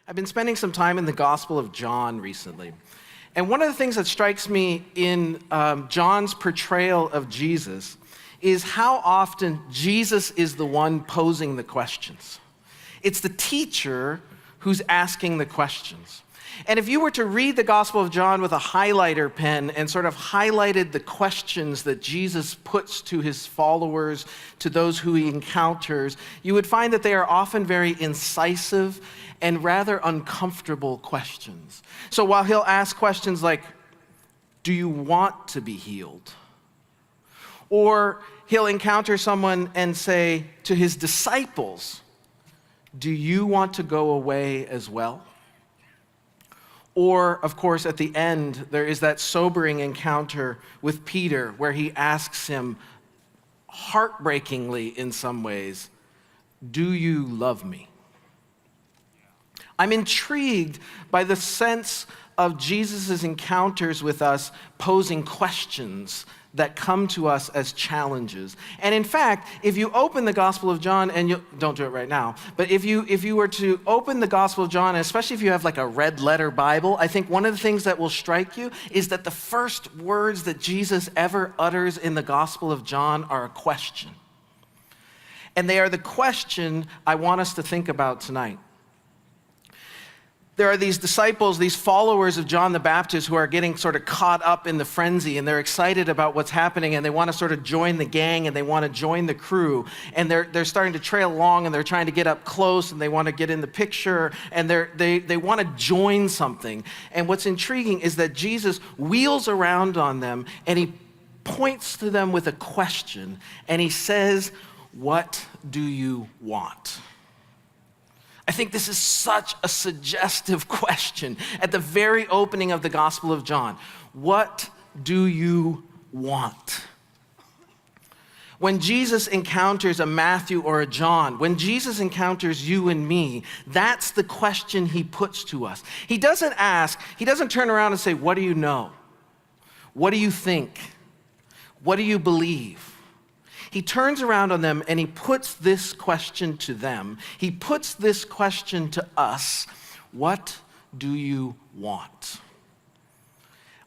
I've been spending some time in the Gospel of John recently. And one of the things that strikes me in John's portrayal of Jesus is how often Jesus is the one posing the questions. It's the teacher who's asking the questions. And if you were to read the Gospel of John with a highlighter pen and sort of highlighted the questions that Jesus puts to his followers, to those who he encounters, you would find that they are often very incisive and rather uncomfortable questions. So while he'll ask questions like, do you want to be healed? Or he'll encounter someone and say to his disciples, do you want to go away as well? Or, of course, at the end, there is that sobering encounter with Peter where he asks him, heartbreakingly in some ways, do you love me? I'm intrigued by the sense of Jesus' encounters with us posing questions that come to us as challenges. And in fact, if you open the Gospel of John, and don't do it right now, but if you were to open the Gospel of John, and especially if you have like a red letter Bible, I think one of the things that will strike you is that the first words that Jesus ever utters in the Gospel of John are a question. And they are the question I want us to think about tonight. There are these disciples, these followers of John the Baptist who are getting sort of caught up in the frenzy, and they're excited about what's happening, and they want to sort of join the gang, and they want to join the crew, and they're starting to trail along, and they're trying to get up close, and they want to get in the picture, and they want to join something. And what's intriguing is that Jesus wheels around on them, and he points to them with a question, and he says, "What do you want?" I think this is such a suggestive question at the very opening of the Gospel of John. What do you want? When Jesus encounters a Matthew or a John, when Jesus encounters you and me, that's the question he puts to us. He doesn't turn around and say, what do you know? What do you think? What do you believe? He turns around on them and he puts this question to them. He puts this question to us. What do you want?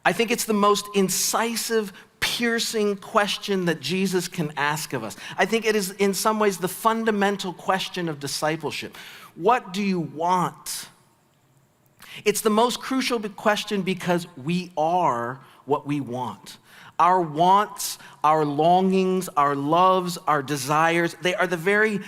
I think it's the most incisive, piercing question that Jesus can ask of us. I think it is in some ways the fundamental question of discipleship. What do you want? It's the most crucial question because we are what we want. Our wants, our longings, our loves, our desires, they are the very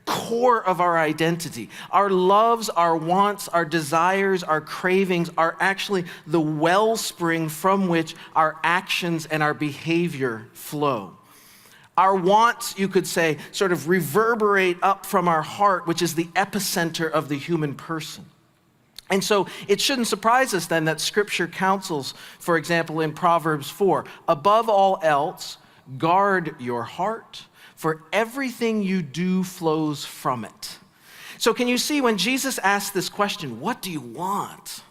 core of our identity. Our loves, our wants, our desires, our cravings are actually the wellspring from which our actions and our behavior flow. Our wants, you could say, sort of reverberate up from our heart, which is the epicenter of the human person. And so it shouldn't surprise us then that Scripture counsels, for example, in Proverbs 4, above all else, guard your heart, for everything you do flows from it. So can you see when Jesus asks this question, what do you want?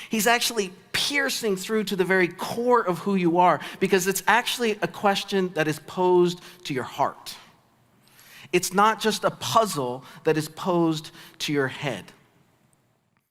He's actually piercing through to the very core of who you are, because it's actually a question that is posed to your heart. It's not just a puzzle that is posed to your head.